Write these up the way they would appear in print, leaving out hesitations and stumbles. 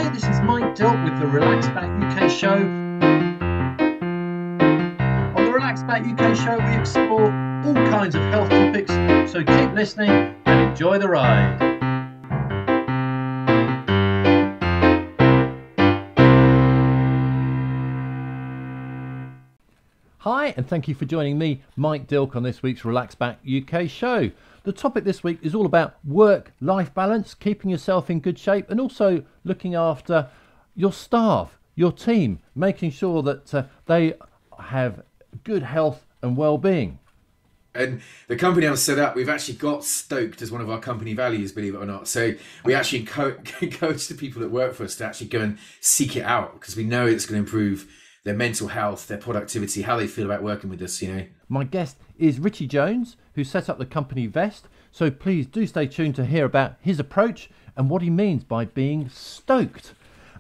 Hi, this is Mike Dilt with the Relax Back UK show. On the Relax Back UK show, we explore all kinds of health topics, so keep listening and enjoy the ride. Hi, and thank you for joining me, Mike Dilk, on this week's Relax Back UK show. The topic this week is all about work-life balance, keeping yourself in good shape, and also looking after your staff, your team, making sure that they have good health and well-being. And the company I've set up, we've actually got stoked as one of our company values, believe it or not. So we actually encourage the people that work for us to actually go and seek it out, because we know it's going to improve their mental health, their productivity, how they feel about working with us, you know. My guest is Richie Jones, who set up the company VVast. So please do stay tuned to hear about his approach and what he means by being stoked.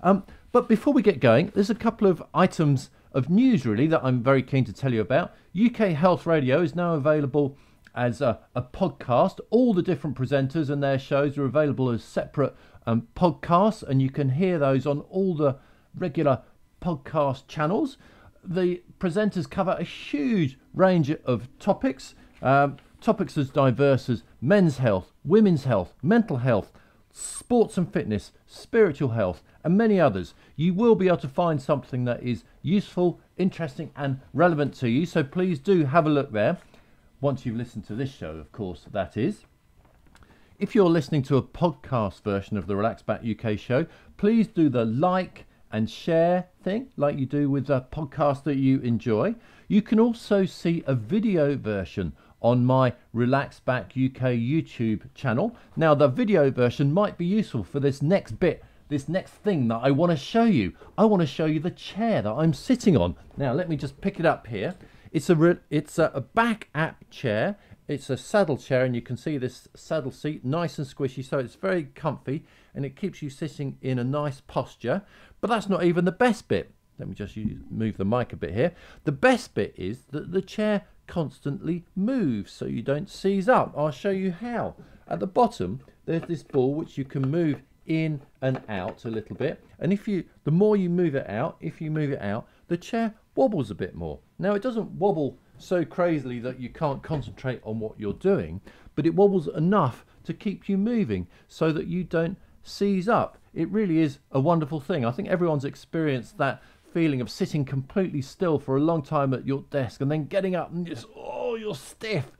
But before we get going, there's a couple of items of news really that I'm very keen to tell you about. UK Health Radio is now available as a podcast. All the different presenters and their shows are available as separate podcasts, and you can hear those on all the regular podcast channels. The presenters cover a huge range of topics, topics as diverse as men's health, women's health, mental health, sports and fitness, spiritual health, and many others. You will be able to find something that is useful, interesting, and relevant to you, so please do have a look there. Once you've listened to this show, of course, that is. If you're listening to a podcast version of the Relax Back UK show, please do the like and share thing like you do with a podcast that you enjoy. You can also see a video version on my Relax Back UK YouTube channel. Now, the video version might be useful for this next bit, this next thing that I want to show you. I want to show you the chair that I'm sitting on. Now, let me just pick it up here. It's a back app chair. It's a saddle chair, and you can see this saddle seat, nice and squishy, so it's very comfy, and it keeps you sitting in a nice posture. But that's not even the best bit. Let me just move the mic a bit here. The best bit is that the chair constantly moves, so you don't seize up. I'll show you how. At the bottom, there's this ball which you can move in and out a little bit, and the more you move it out, the chair wobbles a bit more. Now, it doesn't wobble so crazily that you can't concentrate on what you're doing, but it wobbles enough to keep you moving so that you don't seize up. It really is a wonderful thing. I think everyone's experienced that feeling of sitting completely still for a long time at your desk and then getting up and you're stiff.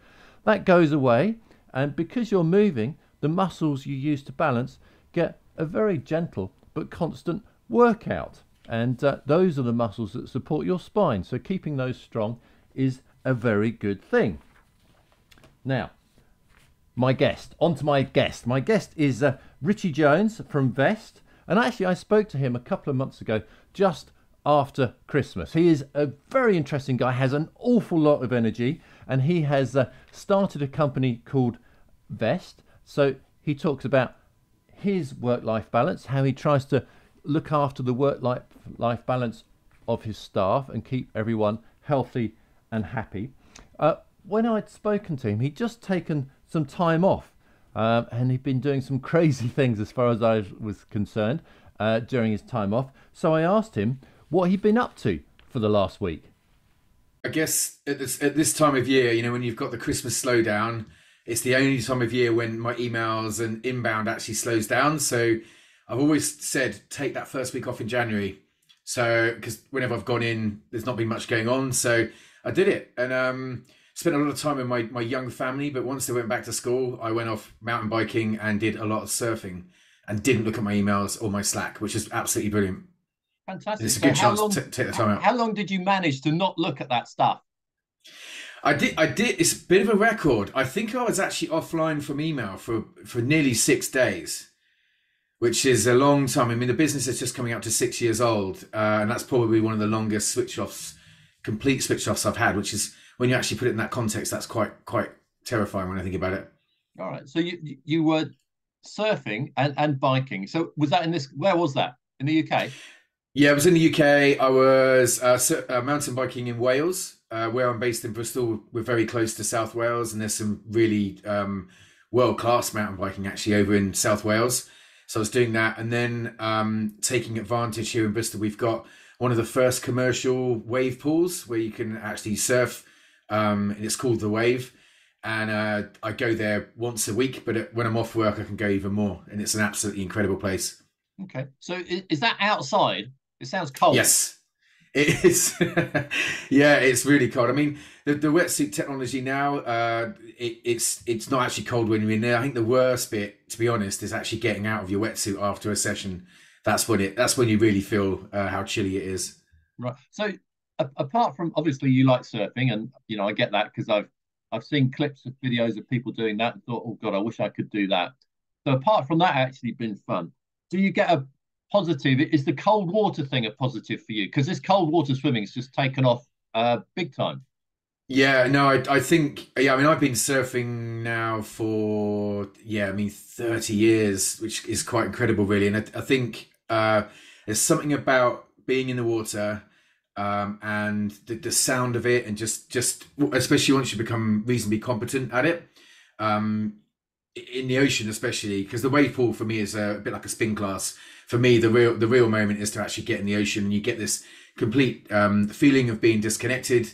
That goes away, and because you're moving, the muscles you use to balance get a very gentle but constant workout, and those are the muscles that support your spine, so keeping those strong is a very good thing. Now, my guest is Richie Jones from VVast, and actually I spoke to him a couple of months ago, just after Christmas. He is a very interesting guy, has an awful lot of energy, and he has started a company called VVast. So he talks about his work-life balance, how he tries to look after the work-life balance of his staff and keep everyone healthy and happy. When I'd spoken to him, he'd just taken some time off, and he'd been doing some crazy things as far as I was concerned during his time off. So I asked him what he'd been up to for the last week. I guess at this time of year, you know, when you've got the Christmas slowdown, it's the only time of year when my emails and inbound actually slows down. So I've always said, take that first week off in January. So, because whenever I've gone in, there's not been much going on. So I did it, and spent a lot of time with my young family. But once they went back to school, I went off mountain biking and did a lot of surfing and didn't look at my emails or my Slack, which is absolutely brilliant. Fantastic. It's a good chance to take the time out. How long did you manage to not look at that stuff? I did. It's a bit of a record. I think I was actually offline from email for nearly 6 days, which is a long time. I mean, the business is just coming up to 6 years old, and that's probably one of the longest complete switch offs I've had, which is, when you actually put it in that context, that's quite terrifying when I think about it. All right. So you were surfing and biking. So was that where was that? In the UK? Yeah, I was in the UK. I was mountain biking in Wales, where I'm based in Bristol. We're very close to South Wales, and there's some really world-class mountain biking actually over in South Wales. So I was doing that, and then taking advantage here in Bristol, we've got one of the first commercial wave pools where you can actually surf, and it's called the Wave. And I go there once a week, but when I'm off work, I can go even more, and it's an absolutely incredible place. Okay. So is that outside? It sounds cold. Yes, it is. Yeah, it's really cold. I mean, the wetsuit technology now, it's not actually cold when you're in there. I think the worst bit, to be honest, is actually getting out of your wetsuit after a session. That's when you really feel how chilly it is. Right. So apart from obviously you like surfing, and I get that because I've seen clips of videos of people doing that and thought, oh God, I wish I could do that. So apart from that actually been fun, do you get a positive? Is the cold water thing a positive for you? Because this cold water swimming has just taken off big time. Yeah, no, I think, yeah, I mean, I've been surfing now for, yeah, I mean, 30 years, which is quite incredible, really. And I think there's something about being in the water, and the sound of it, and just especially once you become reasonably competent at it, um, in the ocean, especially because the wave pool for me is a bit like a spin class. For me, the real moment is to actually get in the ocean, and you get this complete feeling of being disconnected.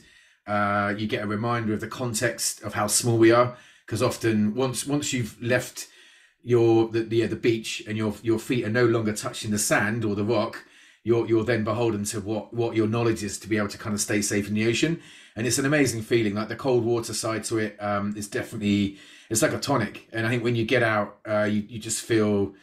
You get a reminder of the context of how small we are, because often once you've left the beach and your feet are no longer touching the sand or the rock, you're then beholden to what your knowledge is to be able to kind of stay safe in the ocean. And it's an amazing feeling. Like the cold water side to it is definitely, it's like a tonic. And I think when you get out, you just feel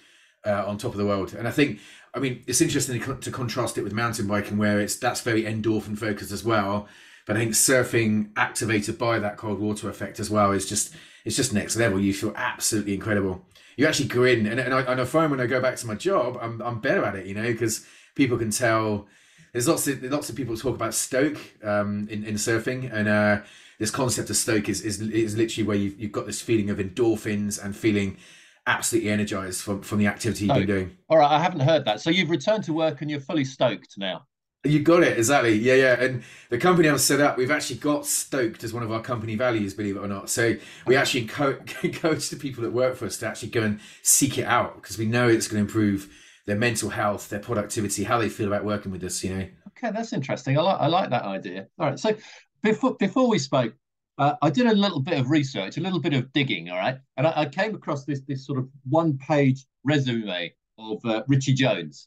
on top of the world. And I think, I mean, it's interesting to contrast it with mountain biking, where that's very endorphin focused as well. But I think surfing activated by that cold water effect as well is just next level. You feel absolutely incredible. You actually grin, and I find when I go back to my job, I'm better at it, because people can tell. There's lots of people talk about stoke in surfing, and this concept of stoke is literally where you've got this feeling of endorphins and feeling absolutely energized from the activity you've been doing. All right, I haven't heard that. So you've returned to work and you're fully stoked now. You got it, exactly. Yeah, yeah. And the company I've set up, we've actually got stoked as one of our company values, believe it or not. So we actually encourage the people that work for us to actually go and seek it out, because we know it's going to improve their mental health, their productivity, how they feel about working with us. Okay, that's interesting. I like that idea. All right. So before we spoke, I did a little bit of research, a little bit of digging. All right, and I came across this sort of one-page resume of Richie Jones,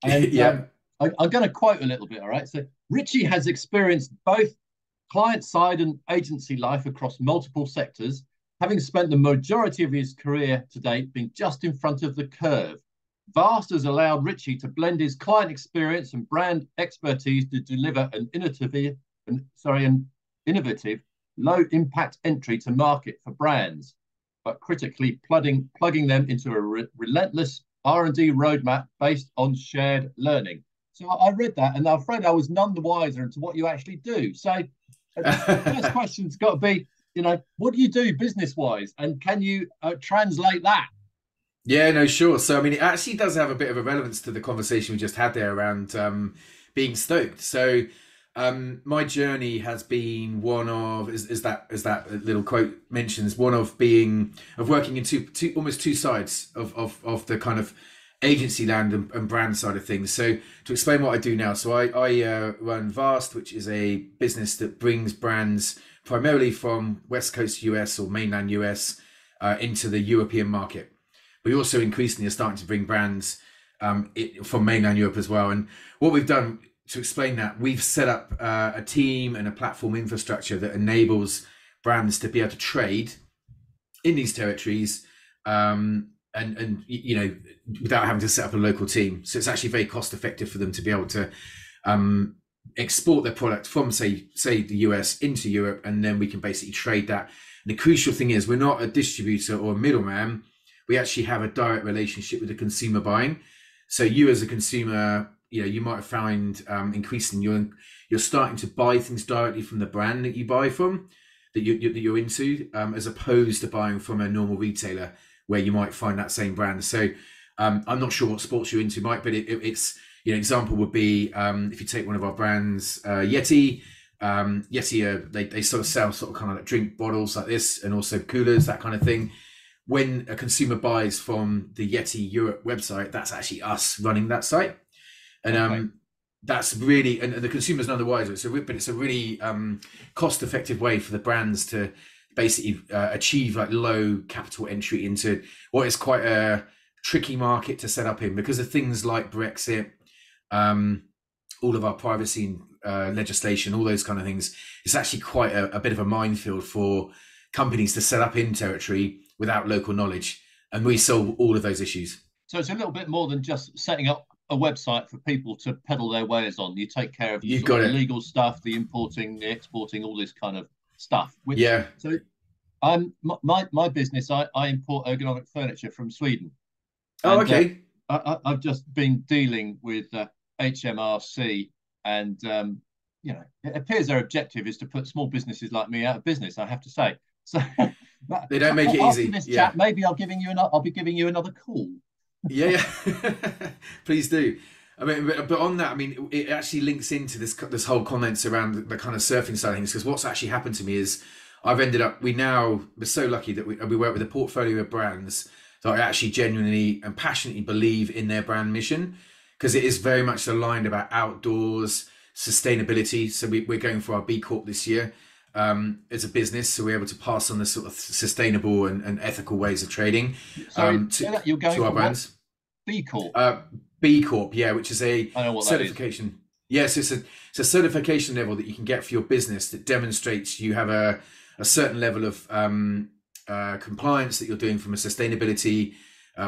and Yeah. I'm going to quote a little bit. All right. So Richie has experienced both client side and agency life across multiple sectors, having spent the majority of his career to date being just in front of the curve. VVast has allowed Richie to blend his client experience and brand expertise to deliver an innovative, low impact entry to market for brands, but critically plugging them into a relentless R&D roadmap based on shared learning. So I read that, and I'm afraid I was none the wiser into what you actually do. So the first question's got to be, what do you do business wise, and can you translate that? Yeah, no, sure. So, I mean, it actually does have a bit of a relevance to the conversation we just had there around being stoked. So, my journey has been one of, as that little quote mentions, one of working in almost two sides of the kind of agency land and brand side of things. So, to explain what I do now, so I run Vast, which is a business that brings brands primarily from West Coast US or mainland US into the European market. We also increasingly are starting to bring brands from mainland Europe as well. And what we've done to explain that, we've set up a team and a platform infrastructure that enables brands to be able to trade in these territories, and without having to set up a local team. So it's actually very cost effective for them to be able to export their product from say the US into Europe, and then we can basically trade that. And the crucial thing is, we're not a distributor or a middleman. We actually have a direct relationship with the consumer buying. So you as a consumer, you might find increasingly you're starting to buy things directly from the brand that you buy from, that you're into, as opposed to buying from a normal retailer where you might find that same brand. So I'm not sure what sports you're into, Mike, but it's example would be if you take one of our brands, Yeti. Yeti, they sort of sell sort of kind of like drink bottles like this, and also coolers, that kind of thing. when a consumer buys from the Yeti Europe website, that's actually us running that site. And that's really, and the consumer's none the wiser. But it's a really cost-effective way for the brands to basically achieve like low capital entry into what is quite a tricky market to set up in because of things like Brexit, all of our privacy legislation, all those kind of things. It's actually quite a bit of a minefield for companies to set up in territory without local knowledge, and we solve all of those issues. So it's a little bit more than just setting up a website for people to peddle their wares on. You take care of the legal stuff, the importing, the exporting, all this kind of stuff. So my business, I import ergonomic furniture from Sweden. Oh, okay. I've just been dealing with HMRC, and it appears their objective is to put small businesses like me out of business, I have to say. So they don't make it easy. After this chat, maybe I'll be giving you another call. Yeah. Please do. I mean, but on that, I mean, it actually links into this whole comments around the kind of surfing side of things, because what's actually happened to me is we're so lucky that we work with a portfolio of brands that I actually genuinely and passionately believe in their brand mission, because it is very much aligned about outdoors, sustainability. So we're going for our B Corp this year as a business, so we're able to pass on the sort of sustainable and ethical ways of trading to our brands. B Corp? B Corp, yeah, which is a certification. Yes, it's a certification level that you can get for your business that demonstrates you have a certain level of compliance that you're doing from a sustainability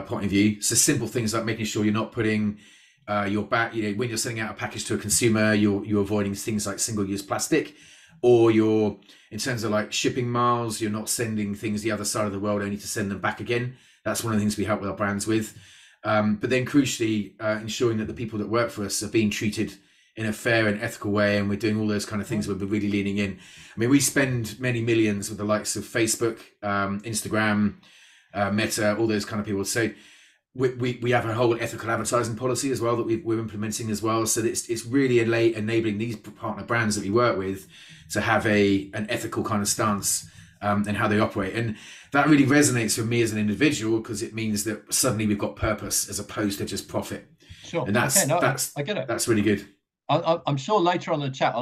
point of view. So simple things like making sure you're not putting when you're sending out a package to a consumer, you're avoiding things like single-use plastic, or in terms of like shipping miles, you're not sending things the other side of the world only to send them back again. That's one of the things we help with our brands with. But then crucially, ensuring that the people that work for us are being treated in a fair and ethical way, and we're doing all those kind of things where we're really leaning in. I mean, we spend many millions with the likes of Facebook, Instagram, Meta, all those kind of people. So we have a whole ethical advertising policy as well that we're implementing as well. So it's really enabling these partner brands that we work with to have an ethical kind of stance and how they operate. And that really resonates with me as an individual, because it means that suddenly we've got purpose as opposed to just profit. Sure. And I get it. That's really good. I'm sure later on in the chat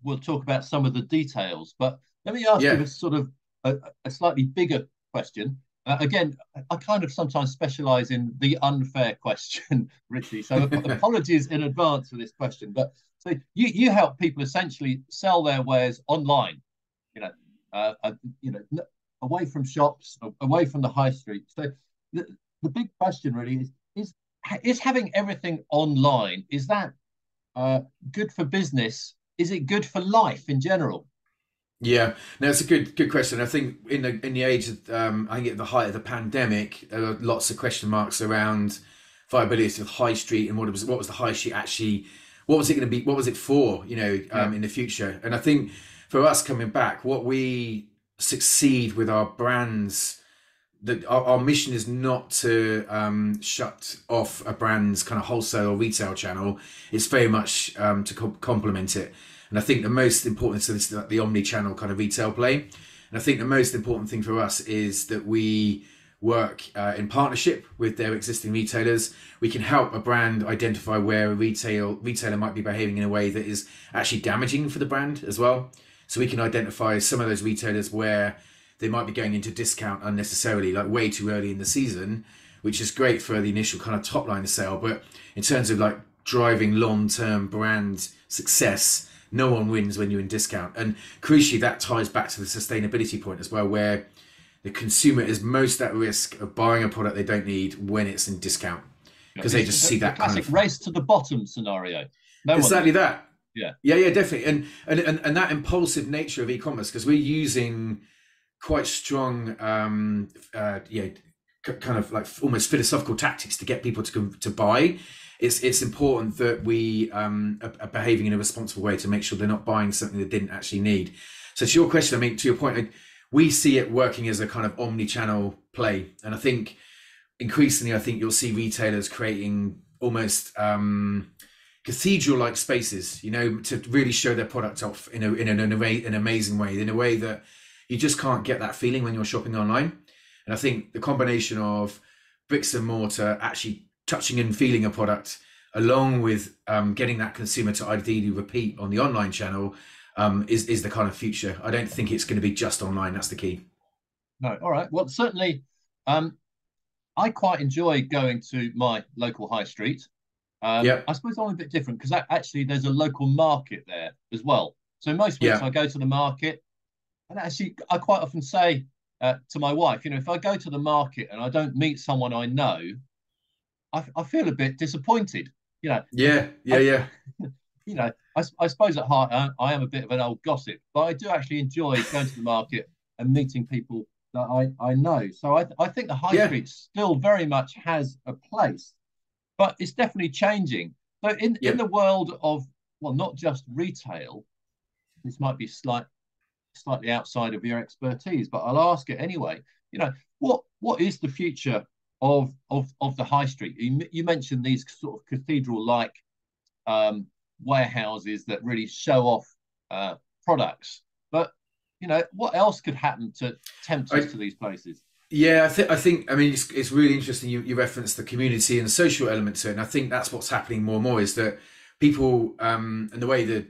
we'll talk about some of the details, but let me ask you a sort of a slightly bigger question. Again, I kind of sometimes specialize in the unfair question, Richie. So apologies in advance for this question. But so you help people essentially sell their wares online, away from shops, away from the high street. So the big question really is having everything online, is that good for business? Is it good for life in general? Yeah, no, it's a good question. I think in the age of I think at the height of the pandemic, there were lots of question marks around viability of high street and what was the high street actually, what was it going to be, what was it for, in the future. And I think for us coming back, what we succeed with our brands, that our mission is not to shut off a brand's kind of wholesale or retail channel. It's very much to complement it. And I think the most important, so this is like the omni-channel kind of retail play. And I think the most important thing for us is that we work in partnership with their existing retailers. We can help a brand identify where a retailer might be behaving in a way that is actually damaging for the brand as well. So we can identify some of those retailers where they might be going into discount unnecessarily, like way too early in the season, which is great for the initial kind of top line of sale. But in terms of like driving long-term brand success, no one wins when you're in discount. And crucially, that ties back to the sustainability point as well, where the consumer is most at risk of buying a product they don't need when it's in discount, because they just see that classic kind of race to the bottom scenario. Exactly that. Yeah, definitely. And that impulsive nature of e-commerce, because we're using quite strong, kind of like almost philosophical tactics to get people to buy. It's important that we are behaving in a responsible way to make sure they're not buying something they didn't actually need. So to your question, I mean, to your point, we see it working as a kind of omni-channel play. And I think increasingly, you'll see retailers creating almost cathedral-like spaces, to really show their product off in an amazing way, in a way that you just can't get that feeling when you're shopping online. And I think the combination of bricks and mortar actually touching and feeling a product, along with getting that consumer to ideally repeat on the online channel, is the kind of future. I don't think it's going to be just online. That's the key. No, all right. Well, certainly, I quite enjoy going to my local high street. Yeah, I suppose I'm a bit different because actually there's a local market there as well. So most weeks yeah, I go to the market, and actually I quite often say to my wife, if I go to the market and I don't meet someone I know, I feel a bit disappointed. You know, yeah, yeah, I, yeah, I suppose at heart I am a bit of an old gossip, but I do actually enjoy going to the market and meeting people that I know. So I think the high yeah, street still very much has a place, but it's definitely changing. So in yeah. the world of, well, not just retail, this might be slightly outside of your expertise, but I'll ask it anyway. What is the future of the high street? You mentioned these sort of cathedral-like um, warehouses that really show off products, but what else could happen to tempt us I, to these places? Yeah, I think. I mean, it's really interesting. You referenced the community and social element to it, and I think that's what's happening more and more is that people and the way that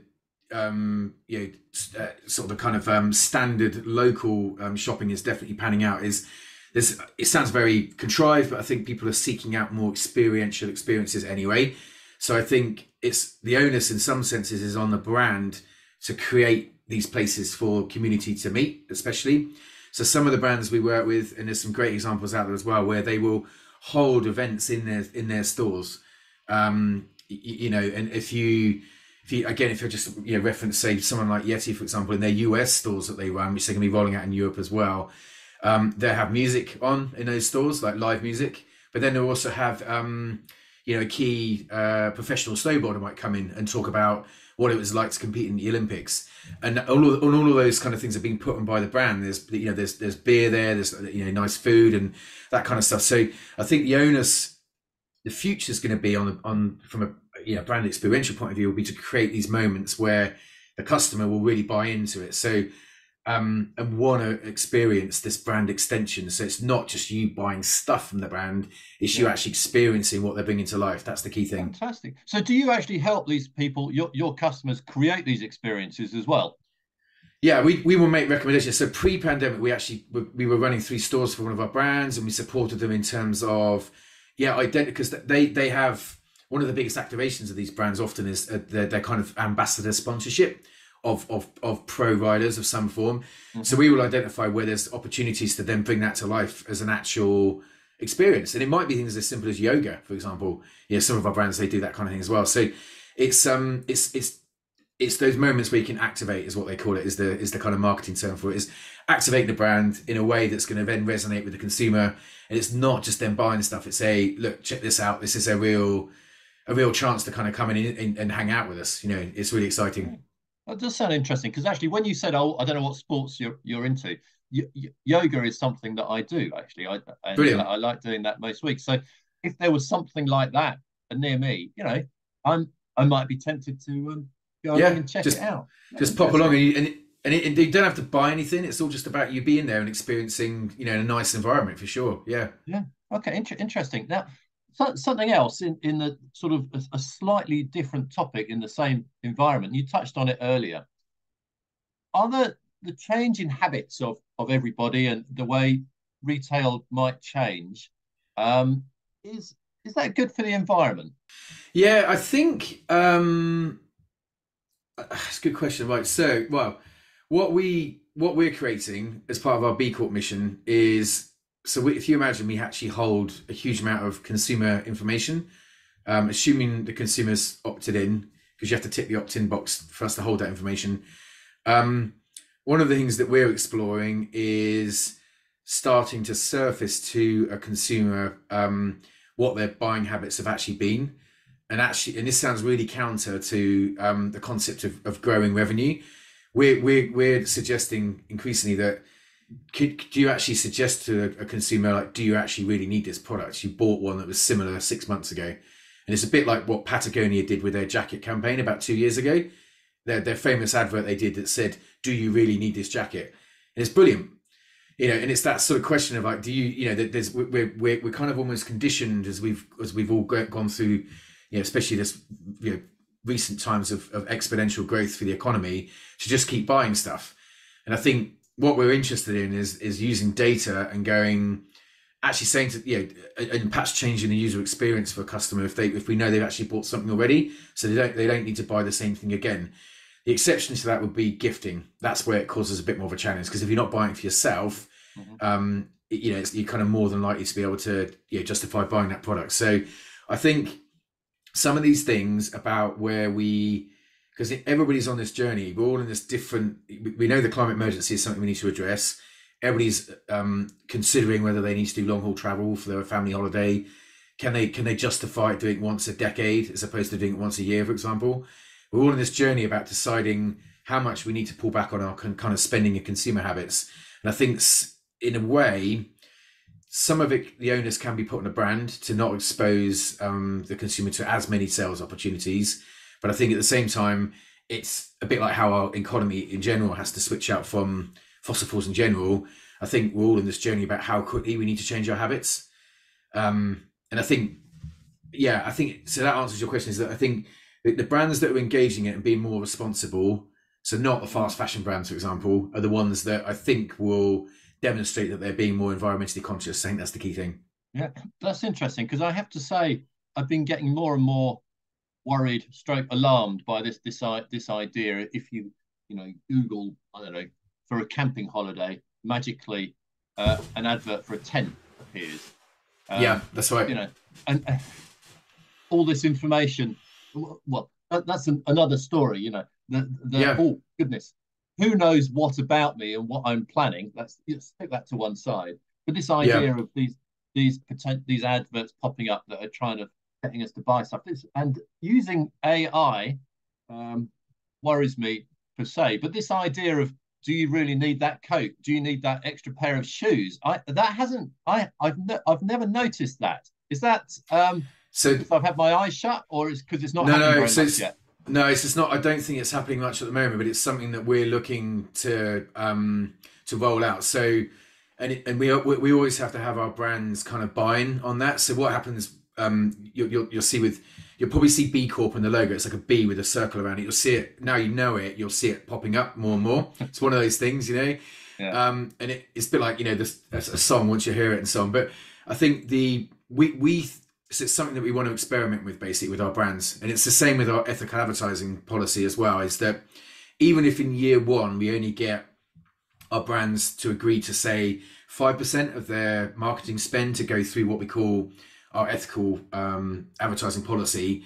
sort of the kind of standard local shopping is definitely panning out is there's. It sounds very contrived, but I think people are seeking out more experiential experiences anyway. So I think it's the onus in some senses is on the brand to create these places for community to meet, especially. So some of the brands we work with, and there's some great examples out there as well, where they will hold events in their stores. And if you again, if you just reference, say, someone like Yeti, for example, in their US stores that they run, which they're going to be rolling out in Europe as well, they have music on in those stores, like live music, but then they'll also have a key professional snowboarder might come in and talk about what it was like to compete in the Olympics, and all of those kind of things are being put on by the brand. There's beer there, there's nice food and that kind of stuff. So I think the future is going to be on from a brand experiential point of view will be to create these moments where the customer will really buy into it. So and want to experience this brand extension. So it's not just you buying stuff from the brand, it's you actually experiencing what they're bringing to life. That's the key thing. Fantastic. So do you actually help these people, your customers, create these experiences as well? Yeah, we will make recommendations. So pre-pandemic, we were running 3 stores for one of our brands, and we supported them in terms of because they have one of the biggest activations of these brands often is their kind of ambassador sponsorship of pro riders of some form. Mm-hmm. So we will identify where there's opportunities to then bring that to life as an actual experience, and it might be things as simple as yoga, for example. Some of our brands, they do that kind of thing as well. So it's those moments where you can activate, is what they call it, is the kind of marketing term for it, is activate the brand in a way that's going to then resonate with the consumer. And it's not just them buying stuff, it's look, check this out, this is a real chance to kind of come in and hang out with us. It's really exciting. That does sound interesting, because actually when you said, I don't know what sports you're into, yoga is something that I do, actually. I like doing that most weeks. So if there was something like that near me, I might be tempted to go along and check it out. Just pop along, and you don't have to buy anything. It's all just about you being there and experiencing, a nice environment for sure. Yeah. Yeah. Okay. Interesting. Now, something else in the sort of a slightly different topic in the same environment. You touched on it earlier. Are the change in habits of everybody and the way retail might change, is that good for the environment? Yeah, I think that's a good question. Right. So, well, what we're creating as part of our B Corp mission is, if you imagine we actually hold a huge amount of consumer information, assuming the consumer's opted in, because you have to tick the opt-in box for us to hold that information. One of the things that we're exploring is starting to surface to a consumer what their buying habits have actually been. And this sounds really counter to the concept of growing revenue. We're suggesting increasingly that do you actually suggest to a consumer, like, do you actually really need this product? You bought one that was similar 6 months ago. And it's a bit like what Patagonia did with their jacket campaign about 2 years ago. Their famous advert they did that said, do you really need this jacket? And it's brilliant. And it's that sort of question of like, do there's we're kind of almost conditioned as we've all gone through, especially this, recent times of exponential growth for the economy, to just keep buying stuff. And I think what we're interested in is using data and actually saying to, and perhaps changing the user experience for a customer if we know they've actually bought something already, so they don't need to buy the same thing again. The exception to that would be gifting. That's where it causes a bit more of a challenge, because if you're not buying it for yourself, you're kind of more than likely to be able to justify buying that product. So I think some of these things about because everybody's on this journey, we're all in this different, we know the climate emergency is something we need to address. Everybody's considering whether they need to do long haul travel for their family holiday. Can they justify it doing it once a decade as opposed to doing it once a year, for example? We're all in this journey about deciding how much we need to pull back on our kind of spending and consumer habits. And I think in a way, some of it, the onus can be put on a brand to not expose the consumer to as many sales opportunities. But I think at the same time, it's a bit like how our economy in general has to switch out from fossil fuels in general. I think we're all in this journey about how quickly we need to change our habits. And I think so that answers your question, is that I think the brands that are engaging it and being more responsible, so not the fast fashion brands, for example, are the ones that I think will demonstrate that they're being more environmentally conscious. I think that's the key thing. Yeah, that's interesting, because I have to say I've been getting more and more worried, alarmed by this idea. If you Google, I don't know, for a camping holiday, magically an advert for a tent appears. Yeah, that's right. And all this information. Well, that's another story. Oh goodness, who knows what about me and what I'm planning? Let's stick that to one side. But this idea of these adverts popping up that are getting us to buy stuff, and using AI worries me per se. But this idea of, do you really need that coat? Do you need that extra pair of shoes? I've never noticed that. Is that so if I've had my eyes shut, or is because it's not happening very much yet? No, it's just not. I don't think it's happening much at the moment, but it's something that we're looking to roll out. So, and we always have to have our brands kind of buy-in on that. So what happens? You'll probably see B Corp in the logo. It's like a B with a circle around it. You'll see it now. You'll see it popping up more and more. It's one of those things, Yeah. And it's a bit like a song once you hear it and so on. But I think so it's something that we want to experiment with, basically, with our brands. And it's the same with our ethical advertising policy as well, is that even if in year one we only get our brands to agree to, say, 5% of their marketing spend to go through what we call our ethical advertising policy,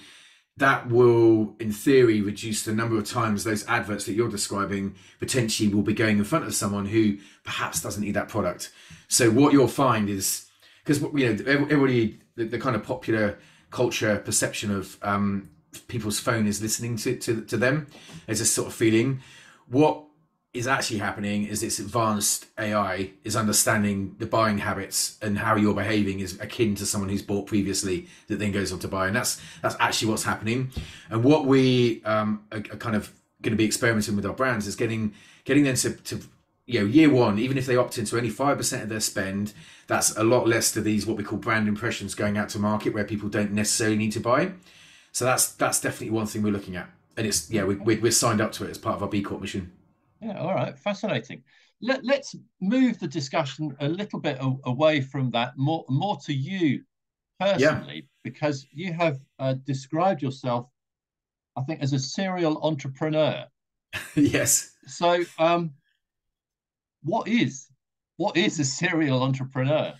that will, in theory, reduce the number of times those adverts that you're describing potentially will be going in front of someone who perhaps doesn't need that product. So what you'll find is, because everybody, the kind of popular culture perception of people's phone is listening to them. There's this sort of feeling. What is actually happening is this advanced AI is understanding the buying habits, and how you're behaving is akin to someone who's bought previously that then goes on to buy. And that's actually what's happening. And what we are kind of going to be experimenting with our brands is getting them to year one, even if they opt into only 5% of their spend, that's a lot less to these what we call brand impressions going out to market, where people don't necessarily need to buy. So that's definitely one thing we're looking at, and it's we're signed up to it as part of our B Corp mission. Yeah, all right, fascinating. Let's move the discussion a little bit away from that, more to you personally, because you have described yourself, I think, as a serial entrepreneur. Yes. So, what is a serial entrepreneur?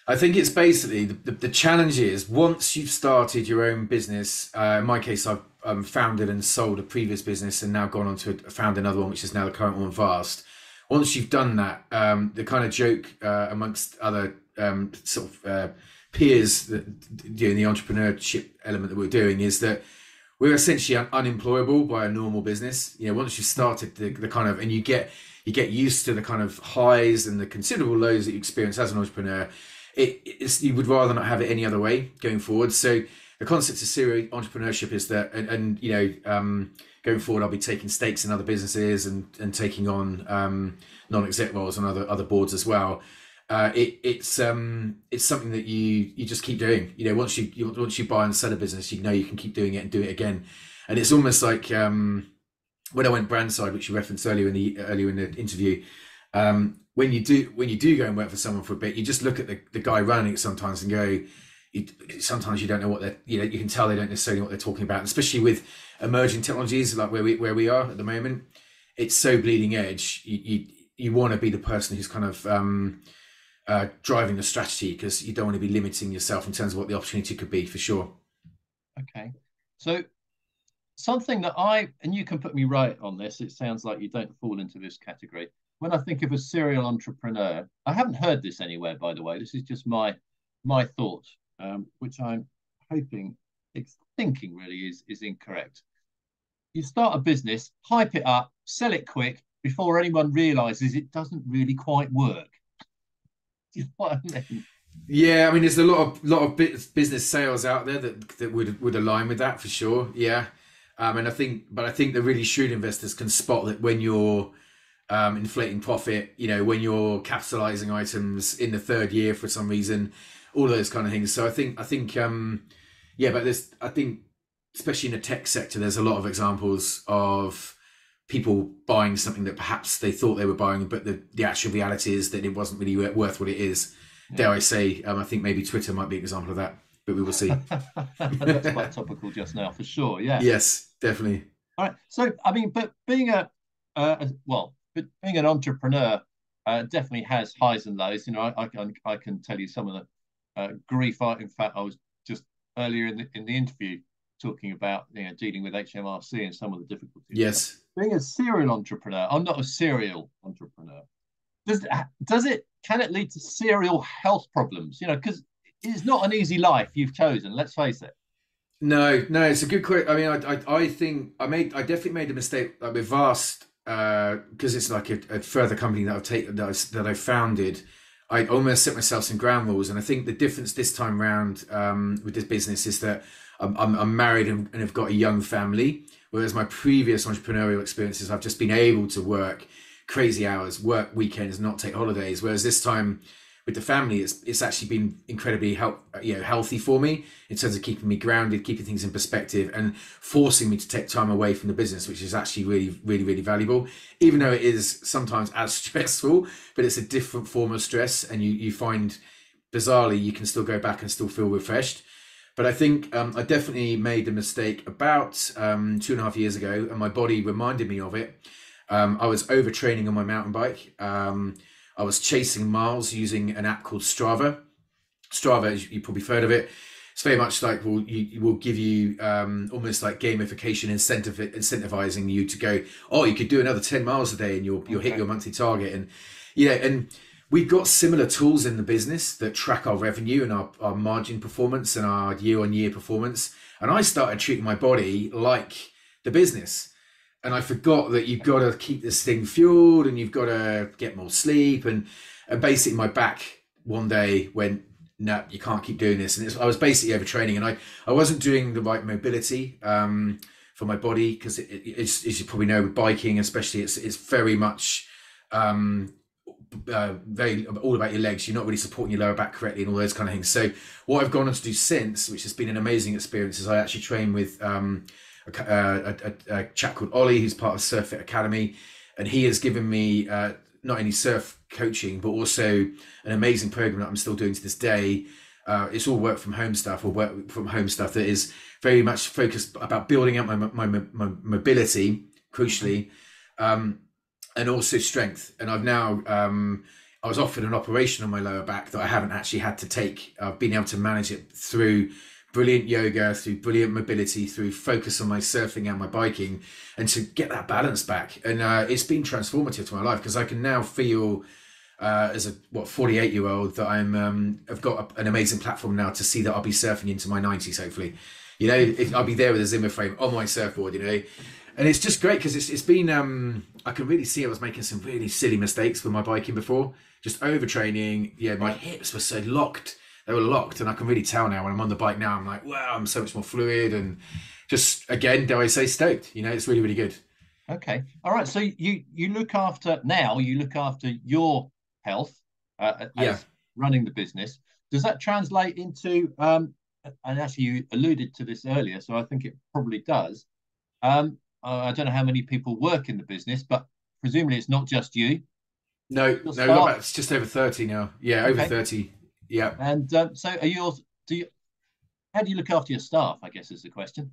I think it's basically the challenge is, once you've started your own business, in my case, I've founded and sold a previous business and now gone on to found another one, which is now the current one, VVast. Once you've done that, the kind of joke amongst other peers that doing the entrepreneurship element that we're doing is that we're essentially unemployable by a normal business. Once you've started the kind of, and you get used to the kind of highs and the considerable lows that you experience as an entrepreneur, you would rather not have it any other way going forward. So the concept of serial entrepreneurship is that, and you know, going forward, I'll be taking stakes in other businesses and taking on non-exec roles on other boards as well. It's something that you just keep doing. You know, once you buy and sell a business, you know you can keep doing it and do it again. And it's almost like when I went brand side, which you referenced earlier in the interview. When you do go and work for someone for a bit, you just look at the guy running it sometimes and go, sometimes you don't know what you can tell they don't necessarily know what they're talking about, especially with emerging technologies like where we are at the moment. It's so bleeding edge. You want to be the person who's kind of driving the strategy, because you don't want to be limiting yourself in terms of what the opportunity could be, for sure. Okay, so something that and you can put me right on this, it sounds like you don't fall into this category. When I think of a serial entrepreneur, I haven't heard this anywhere, by the way. This is just my thought, which I'm thinking really is incorrect. You start a business, hype it up, sell it quick before anyone realizes it doesn't really quite work. Do you know what I mean? Yeah, I mean, there's a lot of business sales out there that would align with that, for sure. Yeah, and I think the really shrewd investors can spot that when you're inflating profit, you know, when you're capitalizing items in the third year for some reason, all of those kind of things. So I think yeah, but I think especially in the tech sector, there's a lot of examples of people buying something that perhaps they thought they were buying, but the actual reality is that it wasn't really worth what it is. Yeah. Dare I say, I think maybe Twitter might be an example of that, but we will see. That's quite topical just now, for sure. Yeah. Yes, definitely. All right. So, I mean, but being being an entrepreneur definitely has highs and lows. You know, I can tell you some of the grief. In fact, I was just earlier in the interview talking about, you know, dealing with HMRC and some of the difficulties. Yes. Being a serial entrepreneur, I'm not a serial entrepreneur. Can it lead to serial health problems? You know, because it's not an easy life you've chosen. Let's face it. No, it's a good question. I mean, I think I definitely made a mistake with VVast, because it's like a further company that I founded. I almost set myself some ground rules, and I think the difference this time round with this business is that I'm married and have got a young family, whereas my previous entrepreneurial experiences, I've just been able to work crazy hours, work weekends, not take holidays. Whereas this time with the family, it's actually been incredibly healthy for me in terms of keeping me grounded, keeping things in perspective, and forcing me to take time away from the business, which is actually really, really, really valuable. Even though it is sometimes as stressful, but it's a different form of stress, and you find bizarrely you can still go back and still feel refreshed. But I think I definitely made a mistake about 2.5 years ago, and my body reminded me of it. I was overtraining on my mountain bike. I was chasing miles using an app called Strava. Strava, as you probably heard of it, it's very much like will give you almost like gamification, incentivizing you to go, oh, you could do another 10 miles a day and you'll hit your monthly target. And and we've got similar tools in the business that track our revenue and our margin performance and our year-on-year performance. And I started treating my body like the business. And I forgot that you've got to keep this thing fueled and you've got to get more sleep. And basically my back one day went, no, you can't keep doing this. And I was basically overtraining, and I wasn't doing the right mobility for my body, because it's, as you probably know, with biking especially, it's very much very all about your legs. You're not really supporting your lower back correctly and all those kind of things. So what I've gone on to do since, which has been an amazing experience, is I actually train with a chap called Ollie, who's part of Surf Fit Academy, and he has given me not only surf coaching but also an amazing program that I'm still doing to this day. It's all work from home stuff that is very much focused about building up my mobility, crucially, and also strength. And I've now I was offered an operation on my lower back that I haven't actually had to take. I've been able to manage it through brilliant yoga, through brilliant mobility, through focus on my surfing and my biking, and to get that balance back. And it's been transformative to my life, because I can now feel as a 48-year-old that I've got an amazing platform now to see that I'll be surfing into my 90s, hopefully. You know, I'll be there with a Zimmer frame on my surfboard, you know. And it's just great, because it's been, I can really see I was making some really silly mistakes with my biking before, just overtraining. Yeah, my hips were so locked they were locked, and I can really tell now when I'm on the bike now. I'm like, wow, I'm so much more fluid, and just again, dare I say, stoked. You know, it's really, really good. Okay. All right. So you look after now. You look after your health Yeah. as running the business. Does that translate into? And actually, you alluded to this earlier, so I think it probably does. I don't know how many people work in the business, but presumably it's not just you. No, Your no, we've got staff. about it's just over 30 now. Yeah, over Okay. 30. Yeah. And so are yours? Do you? How do you look after your staff? I guess is the question.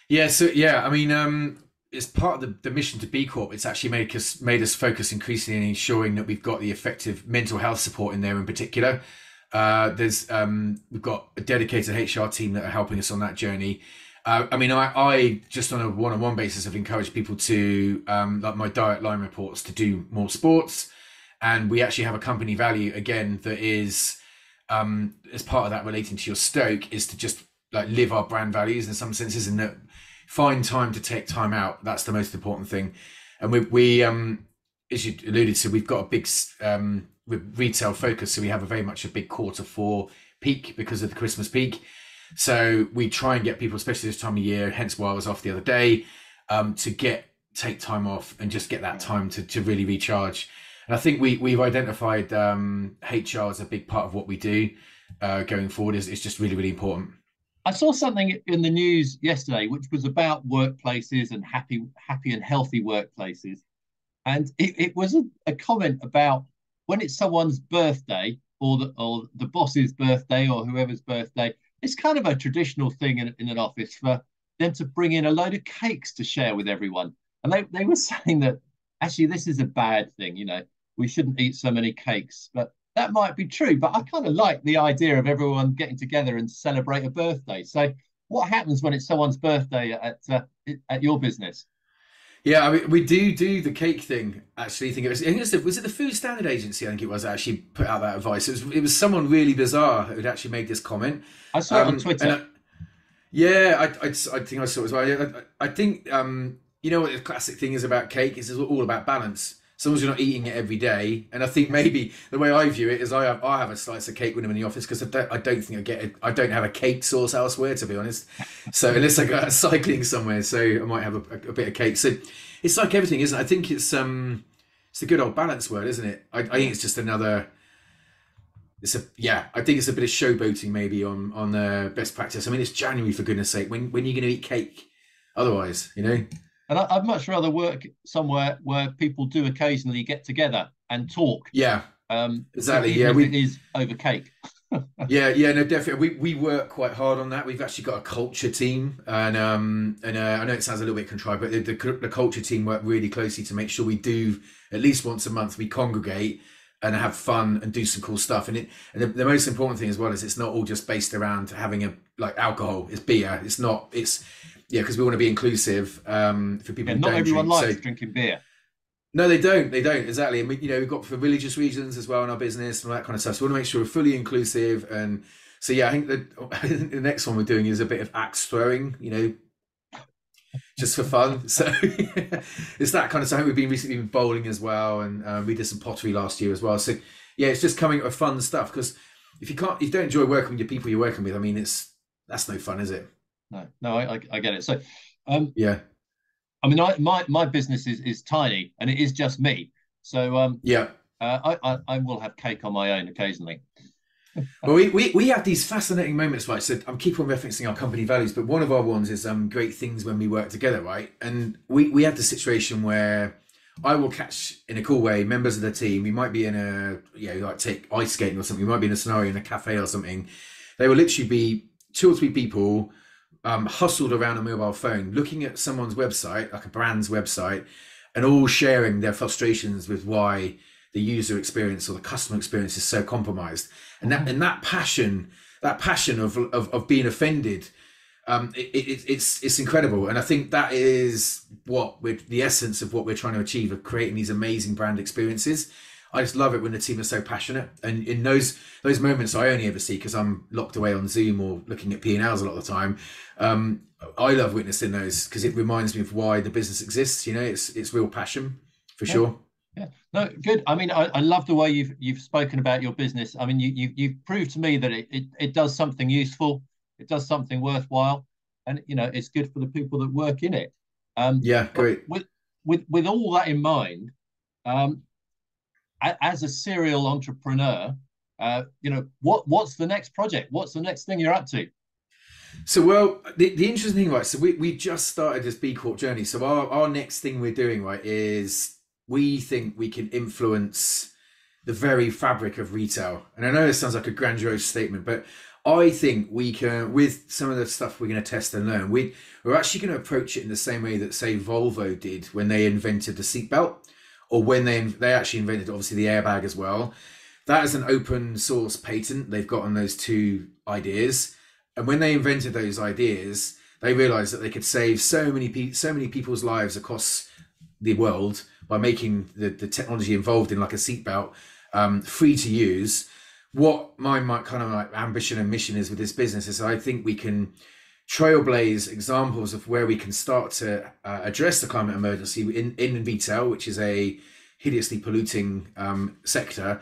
Yeah, so yeah, I mean, it's part of the mission to B Corp. It's actually made us focus increasingly on ensuring that we've got the effective mental health support in there in particular. There's we've got a dedicated HR team that are helping us on that journey. I mean, I just on a one-on-one basis have encouraged people to like my direct line reports to do more sports, and we actually have a company value again that is as part of that relating to your stoke is to just like live our brand values in some senses, and that find time to take time out. That's the most important thing. And we as you alluded to, we've got a big retail focus, so we have a very much a big quarter 4 peak because of the Christmas peak. So we try and get people, especially this time of year, hence why I was off the other day, to take time off and just get that time to really recharge. And I think we've identified HR as a big part of what we do going forward. It's just really, really important. I saw something in the news yesterday, which was about workplaces and happy and healthy workplaces, and it was a comment about when it's someone's birthday or the boss's birthday or whoever's birthday. It's kind of a traditional thing in an office for them to bring in a load of cakes to share with everyone. And they were saying that actually this is a bad thing, we shouldn't eat so many cakes. But that might be true. But I kind of like the idea of everyone getting together and celebrate a birthday. So what happens when it's someone's birthday at your business? Yeah, I mean, we do the cake thing. Actually, I think was it the Food Standard Agency? I think it was actually put out that advice. It was someone really bizarre who'd actually made this comment. I saw it on Twitter. Yeah, I think I saw it as well. I think you know what the classic thing is about cake is it's all about balance. As long as you're not eating it every day, and I think maybe the way I view it is I have a slice of cake when I'm in the office because I don't think I don't have a cake sauce elsewhere, to be honest. So unless I go out cycling somewhere, so I might have a bit of cake. So it's like everything, isn't it? I think it's the good old balance word, isn't it? I think it's just another. I think it's a bit of showboating maybe on best practice. I mean, it's January, for goodness sake. When are you going to eat cake? Otherwise, And I'd much rather work somewhere where people do occasionally get together and talk. Yeah, exactly. Even if it is over cake. Yeah, no, definitely. We work quite hard on that. We've actually got a culture team, and I know it sounds a little bit contrived, but the culture team work really closely to make sure we do at least once a month we congregate and have fun and do some cool stuff. And the most important thing as well is it's not all just based around having like alcohol. It's beer. Because we want to be inclusive for people who not don't everyone drink. likes drinking beer. No, they don't. Exactly. And we've got for religious reasons as well in our business and all that kind of stuff. So we want to make sure we're fully inclusive. And so, yeah, I think the next one we're doing is a bit of axe throwing, just for fun. So it's that kind of stuff. We've been recently bowling as well. And we did some pottery last year as well. So yeah, it's just coming up with fun stuff, because if you don't enjoy working with your people you're working with, I mean, that's no fun, is it? No, I get it. So, yeah. I mean, my business is tiny and it is just me. So I will have cake on my own occasionally. Well, we have these fascinating moments, right? So I'm keep on referencing our company values, but one of our ones is great things when we work together, right? And we had the situation where I will catch in a cool way members of the team. We might be in like take ice skating or something. We might be in a scenario in a cafe or something. They will literally be 2 or 3 people hustled around a mobile phone, looking at someone's website, like a brand's website, and all sharing their frustrations with why the user experience or the customer experience is so compromised. And that passion of being offended, it's incredible. And I think that is the essence of what we're trying to achieve, of creating these amazing brand experiences. I just love it when the team is so passionate, and in those moments I only ever see because I'm locked away on Zoom or looking at P&Ls a lot of the time. I love witnessing those because it reminds me of why the business exists. It's real passion for sure. Yeah, no, good. I mean, I love the way you've spoken about your business. I mean, you've proved to me that it does something useful, it does something worthwhile, and it's good for the people that work in it. Yeah, But great. with all that in mind, um, as a serial entrepreneur, what's the next project? What's the next thing you're up to? So, well, the interesting thing, right? So we just started this B Corp journey. So our next thing we're doing, right, is we think we can influence the very fabric of retail. And I know this sounds like a grandiose statement, but I think we can, with some of the stuff we're going to test and learn, we're actually going to approach it in the same way that, say, Volvo did when they invented the seatbelt, or when they actually invented, obviously, the airbag as well. That is an open source patent they've got on those two ideas. And when they invented those ideas, they realized that they could save so many people's lives across the world by making the technology involved in like a seatbelt free to use. What my kind of like ambition and mission is with this business is I think we can trailblaze examples of where we can start to address the climate emergency in retail, which is a hideously polluting sector,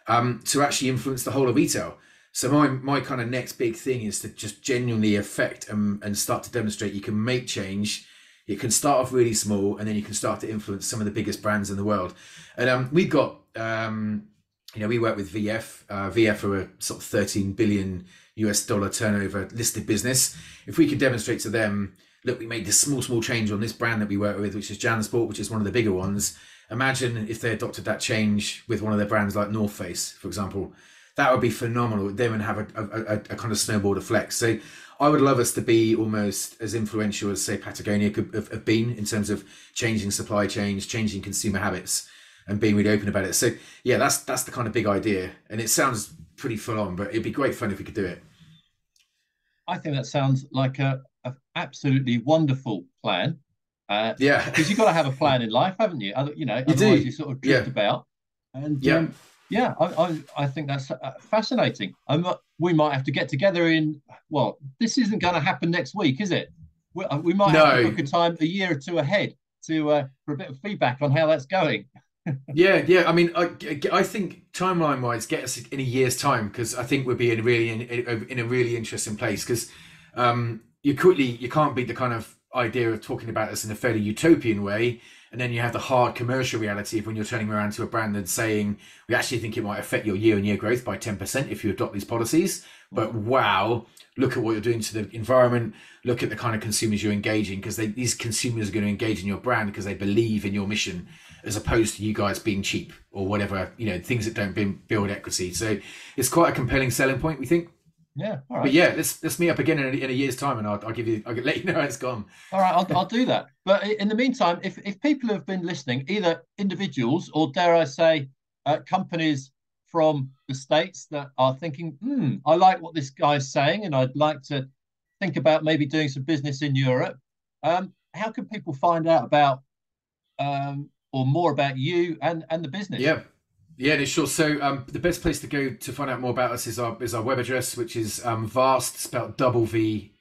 to actually influence the whole of retail. So my kind of next big thing is to just genuinely affect and start to demonstrate you can make change. It can start off really small, and then you can start to influence some of the biggest brands in the world. And we've got, we work with VF. VF are a sort of 13 billion US dollar turnover listed business. If we could demonstrate to them, look, we made this small change on this brand that we work with, which is Jansport, which is one of the bigger ones. Imagine if they adopted that change with one of their brands like North Face, for example. That would be phenomenal. They would have a kind of snowball effect. So I would love us to be almost as influential as, say, Patagonia could have been in terms of changing supply chains, changing consumer habits, and being really open about it. So yeah, that's the kind of big idea. And it sounds pretty full on, but it'd be great fun if we could do it. I think that sounds like a absolutely wonderful plan. Yeah. Because you've got to have a plan in life, haven't you? You Otherwise do. you sort of drift about. And Yeah. I think that's fascinating. We might have to get together this isn't going to happen next week, is it? We might have to book a time a year or two ahead for a bit of feedback on how that's going. Yeah. I mean, I think timeline wise, get us in a year's time, because I think we'll be in a really interesting place. Because you can't beat the kind of idea of talking about this in a fairly utopian way, and then you have the hard commercial reality of when you're turning around to a brand and saying, we actually think it might affect your year-on-year growth by 10% if you adopt these policies, but wow, look at what you're doing to the environment, look at the kind of consumers you're engaging, because these consumers are going to engage in your brand because they believe in your mission, as opposed to you guys being cheap or whatever, things that don't build equity. So it's quite a compelling selling point, we think. Yeah, all right. But yeah, let's meet up again in a year's time, and I'll let you know how it's gone. All right, I'll do that. But in the meantime, if people have been listening, either individuals or, dare I say, companies from the States that are thinking, I like what this guy's saying, and I'd like to think about maybe doing some business in Europe, how can people find out about or more about you and the business? Yeah, sure. So the best place to go to find out more about us is our web address, which is VVast, spelled VVast.net.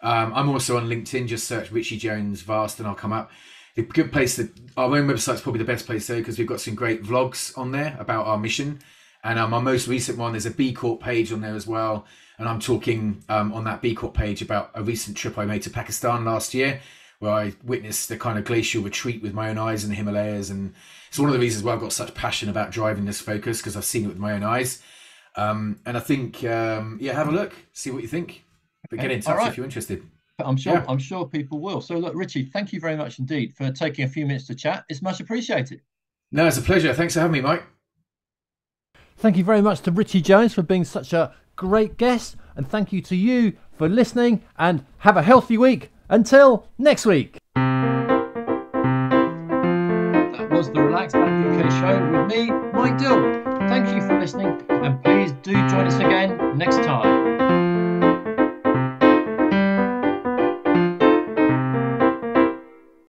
I'm also on LinkedIn. Just search Richie Jones Vast and I'll come up. The good place our own website's probably the best place though, because we've got some great vlogs on there about our mission. And our most recent one, there's a B Corp page on there as well. And I'm talking on that B Corp page about a recent trip I made to Pakistan last year, where I witnessed the kind of glacial retreat with my own eyes in the Himalayas. And it's one of the reasons why I've got such passion about driving this Focus, because I've seen it with my own eyes. And I think, have a look, see what you think. But get in touch if you're interested. I'm sure people will. So look, Richie, thank you very much indeed for taking a few minutes to chat. It's much appreciated. No, it's a pleasure. Thanks for having me, Mike. Thank you very much to Richie Jones for being such a great guest. And thank you to you for listening, and have a healthy week. Until next week. That was the Relaxed Dad UK show with me, Mike Dill. Thank you for listening, and please do join us again next time.